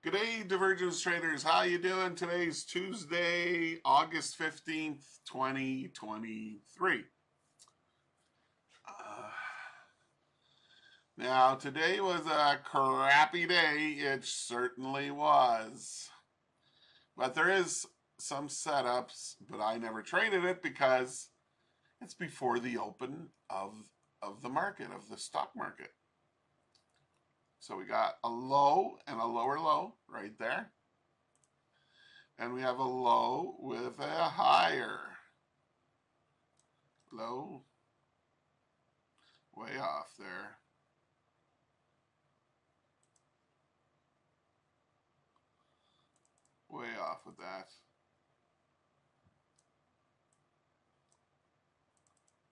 Good day, Divergence Traders. How you doing? Today's Tuesday, August 15th, 2023. Now, today was a crappy day. It certainly was. But there is some setups, but I never traded it because it's before the open of the market, of the stock market. So we got a low and a lower low right there. And we have a low with a higher low way off there. Way off with that.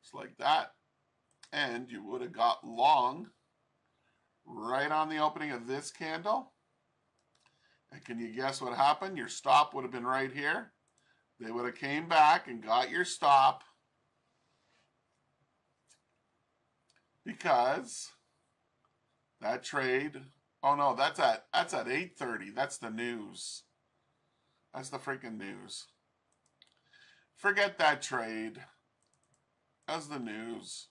Just like that. And you would have got long right on the opening of this candle. And can you guess what happened? Your stop would have been right here. They would have came back and got your stop because that trade, oh no, that's at 8:30. That's the news. That's the freaking news. Forget that trade. That's the news.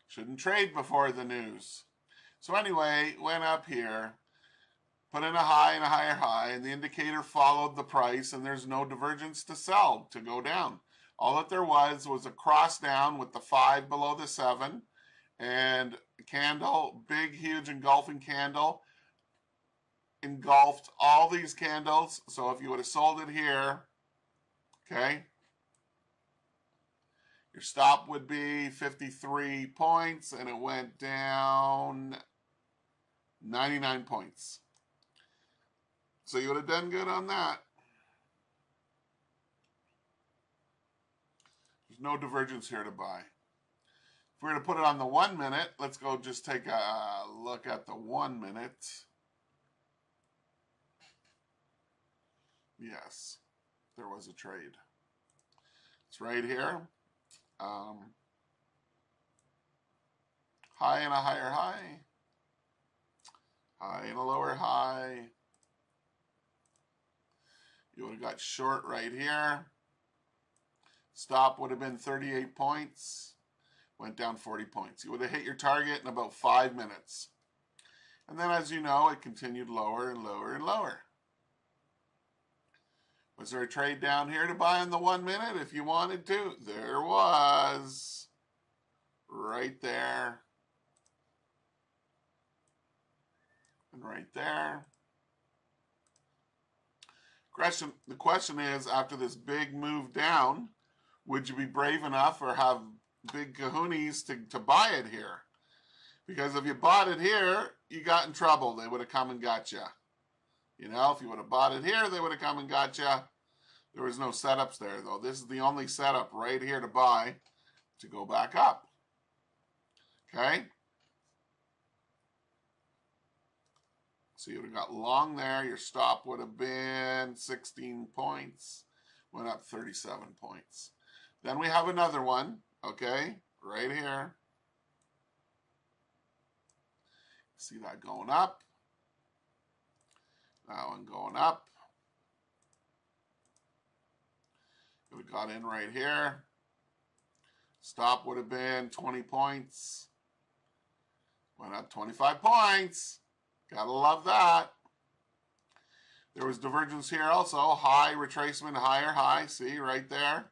Shouldn't trade before the news. So anyway, went up here, put in a high and a higher high, and the indicator followed the price, and there's no divergence to sell, to go down. All that there was a cross down with the 5 below the 7, and candle, big, huge engulfing candle, engulfed all these candles. So if you would have sold it here, okay, your stop would be 53 points, and it went down 99 points. So you would have done good on that. There's no divergence here to buy. If we're going to put it on the 1 minute, let's go just take a look at the 1 minute. Yes, there was a trade. It's right here. High and a higher high. High and a lower high. You would have got short right here. Stop would have been 38 points. Went down 40 points. You would have hit your target in about 5 minutes. And then, as you know, it continued lower and lower and lower. Was there a trade down here to buy in the 1 minute if you wanted to? There was. Right there. And right there. The question is, after this big move down, would you be brave enough or have big kahunas to buy it here? Because if you bought it here, you got in trouble. They would have come and got you. You know, if you would have bought it here, they would have come and got you. There was no setups there, though. This is the only setup right here to buy to go back up. Okay? So you would have got long there. Your stop would have been 16 points. Went up 37 points. Then we have another one, okay, right here. See that going up. That one going up. We got in right here. Stop would have been 20 points. Went up 25 points. Gotta love that. There was divergence here also. High retracement, higher high. See right there.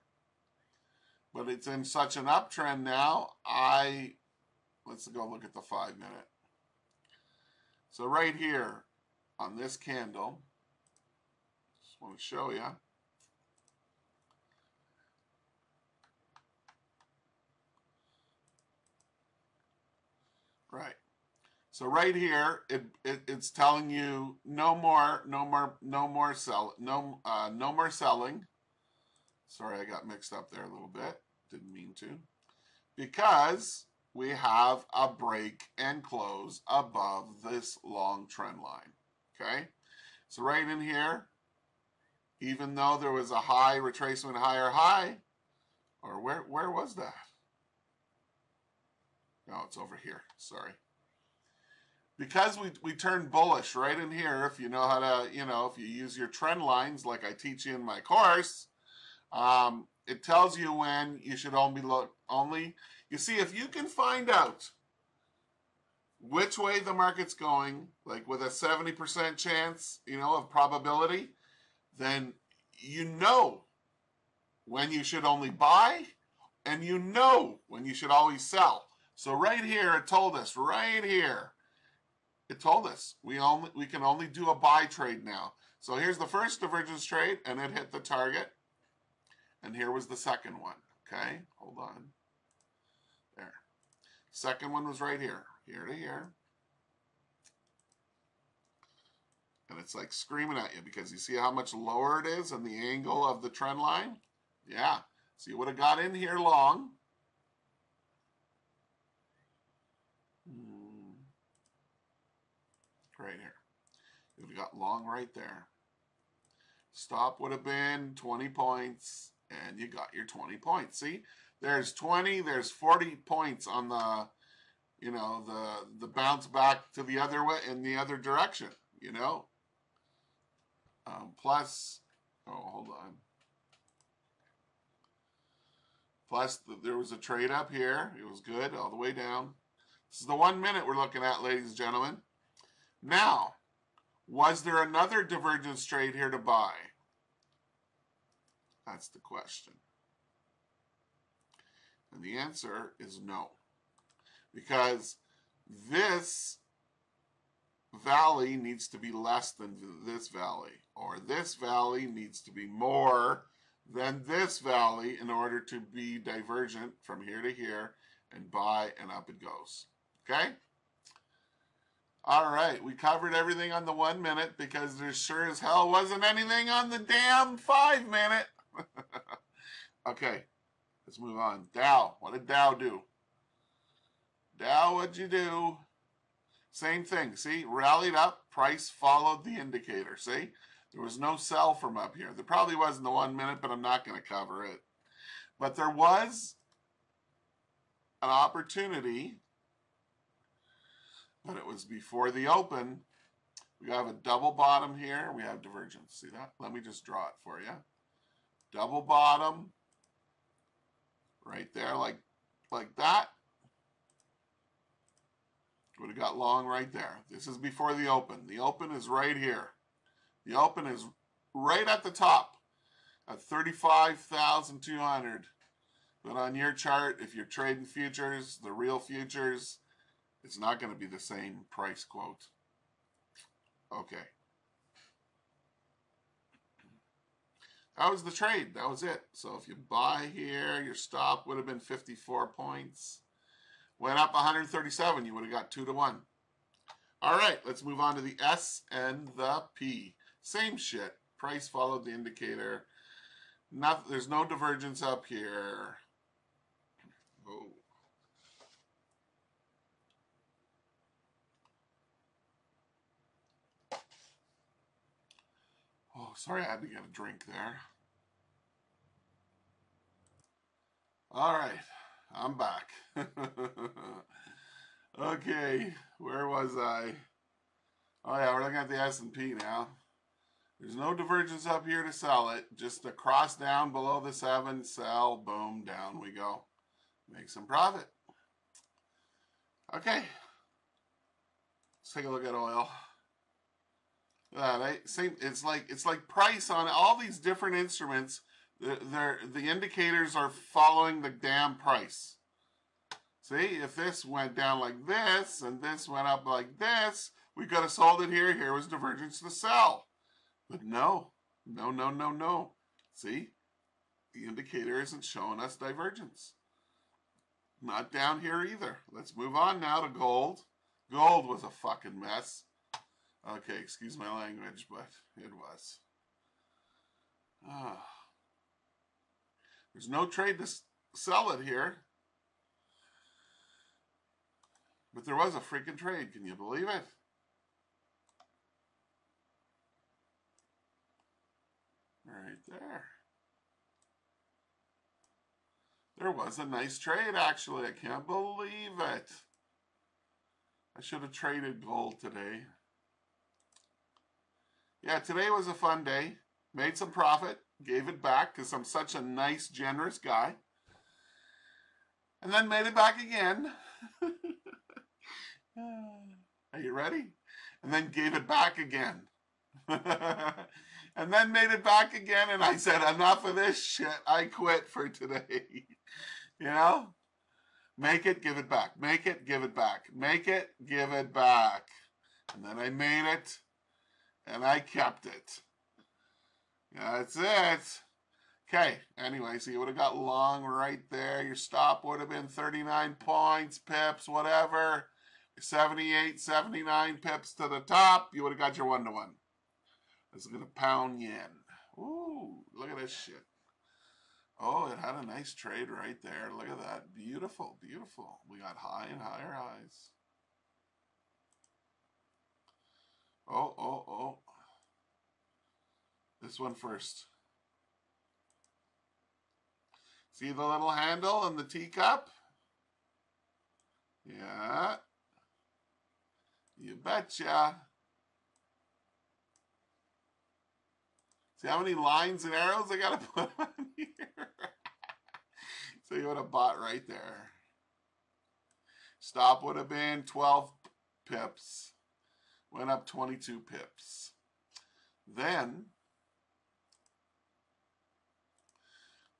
But it's in such an uptrend now. Let's go look at the 5 minute. So right here on this candle, just want to show you. Right. So right here, it's telling you no more selling. Sorry, I got mixed up there a little bit. Didn't mean to. Because we have a break and close above this long trend line. Okay? So right in here, even though there was a high retracement, higher high, or where was that? No, it's over here. Sorry. because we turn bullish right in here, if you know how to, if you use your trend lines like I teach you in my course, it tells you when you should you see, if you can find out which way the market's going, like with a 70% chance, of probability, then you know when you should only buy and you know when you should always sell. So right here, it told us, right here, it told us we can only do a buy trade now. So here's the first divergence trade, and it hit the target. And here was the second one. Okay, hold on. There. Second one was right here, here to here. And it's like screaming at you because you see how much lower it is and the angle of the trend line? Yeah. So you would have got in here long. Right here. You would have got long right there. Stop would have been 20 points, and you got your 20 points. See, there's 20, there's 40 points on the, the bounce back to the other way in the other direction, plus, hold on. Plus, there was a trade up here. It was good all the way down. This is the 1 minute we're looking at, ladies and gentlemen. Now, was there another divergence trade here to buy? That's the question. And the answer is no. Because this valley needs to be less than this valley. Or this valley needs to be more than this valley in order to be divergent from here to here and buy, and up it goes. Okay? All right, we covered everything on the 1 minute because there sure as hell wasn't anything on the damn 5 minute. Okay, let's move on. Dow, what did Dow do? Dow, what'd you do? Same thing, see, rallied up, price followed the indicator, see? There was no sell from up here. There probably was in the 1 minute, but I'm not going to cover it. But there was an opportunity, but it was before the open. We have a double bottom here. We have divergence. See that? Let me just draw it for you. Double bottom right there, like that. Would have got long right there. This is before the open. The open is right here. The open is right at the top at 35,200. But on your chart, if you're trading futures, the real futures, it's not going to be the same price quote. Okay. That was the trade. That was it. So if you buy here, your stop would have been 54 points. Went up 137, you would have got 2 to 1. All right, let's move on to the S and the P. Same shit. Price followed the indicator. There's no divergence up here. Oh. Oh, sorry, I had to get a drink there. All right, I'm back. Okay, where was I? Oh yeah, we're looking at the S&P now. There's no divergence up here to sell it. Just a cross down below the 7, sell, boom, down we go. Make some profit. Okay. Let's take a look at oil. It's like price on all these different instruments. The indicators are following the damn price. See, if this went down like this and this went up like this, we could have sold it here. Here was divergence to sell. But no. See, the indicator isn't showing us divergence. Not down here either. Let's move on now to gold. Gold was a fucking mess. Okay, excuse my language, but it was. There's no trade to sell it here. But there was a freaking trade. Can you believe it? Right there. There was a nice trade, actually. I can't believe it. I should have traded gold today. Yeah, today was a fun day. Made some profit. Gave it back because I'm such a nice, generous guy. And then made it back again. Are you ready? And then gave it back again. And then made it back again. And I said, enough of this shit. I quit for today. You know? Make it, give it back. Make it, give it back. Make it, give it back. And then I made it. And I kept it. That's it. Okay, anyway, so you would have got long right there. Your stop would have been 39 points, pips, whatever. 78, 79 pips to the top. You would have got your 1-to-1. Let's look at a pound yen. Ooh, look at this shit. Oh, it had a nice trade right there. Look at that. Beautiful, beautiful. We got high and higher highs. Oh. This one first. See the little handle and the teacup? Yeah. You betcha. See how many lines and arrows I gotta put on here? So you would have bought right there. Stop would have been 12 pips. Went up 22 pips. Then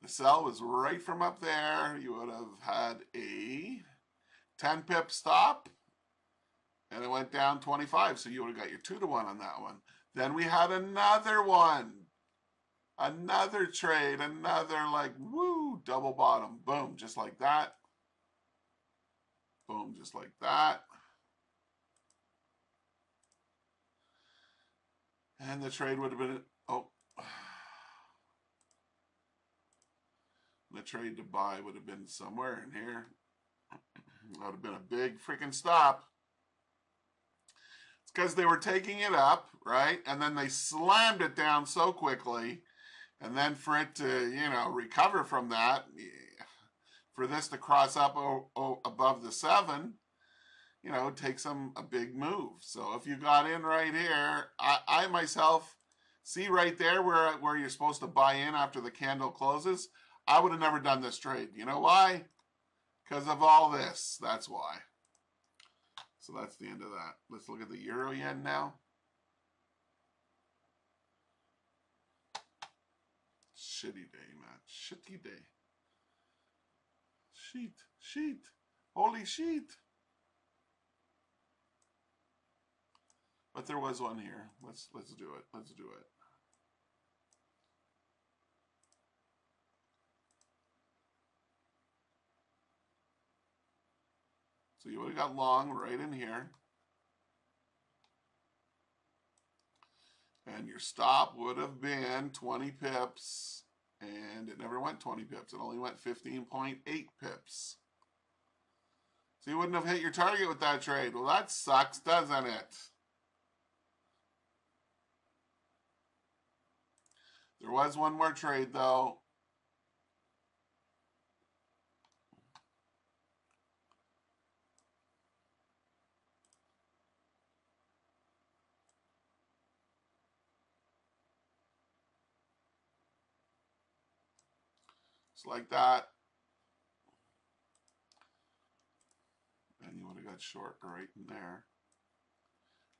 the sell was right from up there. You would have had a 10 pip stop. And it went down 25. So you would have got your 2-to-1 on that one. Then we had another one. Another trade. Another like, woo, double bottom. Boom, just like that. Boom, just like that. And the trade would have been, oh. The trade to buy would have been somewhere in here. That would have been a big freaking stop. It's because they were taking it up, right? And then they slammed it down so quickly. And then for it to, you know, recover from that, for this to cross up above the 7, you know, it takes them a big move. So if you got in right here, I myself see right there where you're supposed to buy in after the candle closes. I would have never done this trade. You know why? Because of all this. That's why. So that's the end of that. Let's look at the euro yen now. Shitty day, man. Shitty day. Sheet. Holy sheet. But there was one here. Let's do it. Let's do it. So you would have got long right in here. And your stop would have been 20 pips. And it never went 20 pips. It only went 15.8 pips. So you wouldn't have hit your target with that trade. Well, that sucks, doesn't it? There was one more trade, though. It's like that. And you would have got short right in there.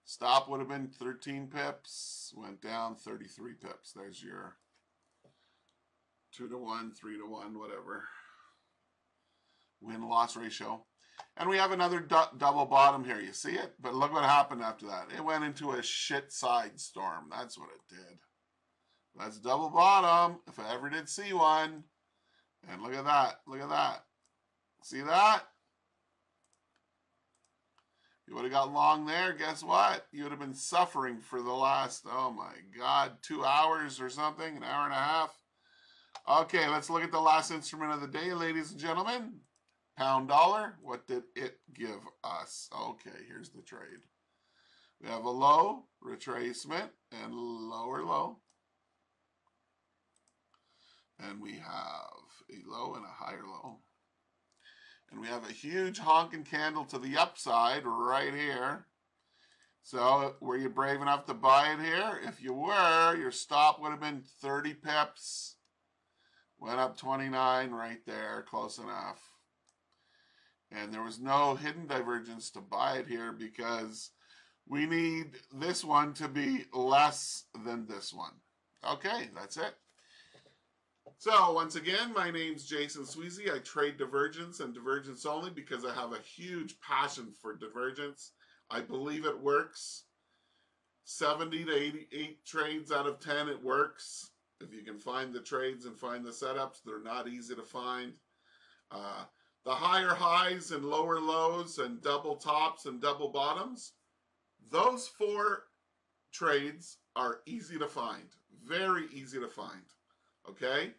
Stop would have been 13 pips. Went down 33 pips. There's your 2-to-1, 3-to-1, whatever. Win-loss ratio. And we have another double bottom here. You see it? But look what happened after that. It went into a shit side storm. That's what it did. That's double bottom, if I ever did see one. And look at that. Look at that. See that? You would have got long there. Guess what? You would have been suffering for the last, oh my God, 2 hours or something, an hour and a half. Okay, let's look at the last instrument of the day, ladies and gentlemen. Pound dollar. What did it give us? Okay, here's the trade. We have a low, retracement, and lower low. And we have a low and a higher low. And we have a huge honking candle to the upside right here. So were you brave enough to buy it here? If you were, your stop would have been 30 pips. Went up 29 right there, close enough. And there was no hidden divergence to buy it here because we need this one to be less than this one. Okay, that's it. So once again, my name's Jason Sweezy. I trade divergence and divergence only because I have a huge passion for divergence. I believe it works. 70 to 88 trades out of 10, it works. If you can find the trades and find the setups, they're not easy to find. The higher highs and lower lows and double tops and double bottoms, those 4 trades are easy to find. Very easy to find. Okay?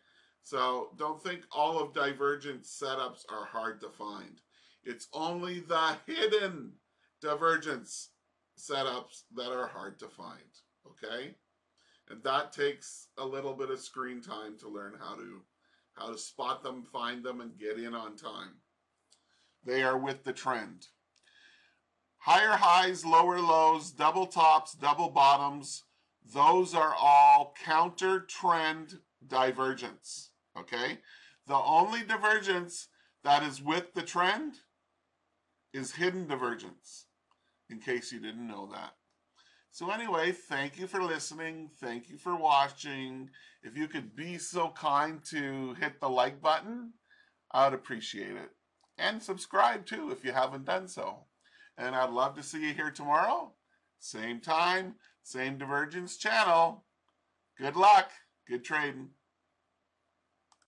So don't think all of divergence setups are hard to find. It's only the hidden divergence setups that are hard to find. Okay? And that takes a little bit of screen time to learn how to spot them, find them, and get in on time. They are with the trend. Higher highs, lower lows, double tops, double bottoms, those are all counter trend divergence. Okay? The only divergence that is with the trend is hidden divergence, in case you didn't know that. So anyway, thank you for listening. Thank you for watching. If you could be so kind to hit the like button, I'd appreciate it. And subscribe too if you haven't done so. And I'd love to see you here tomorrow. Same time, same divergence channel. Good luck. Good trading.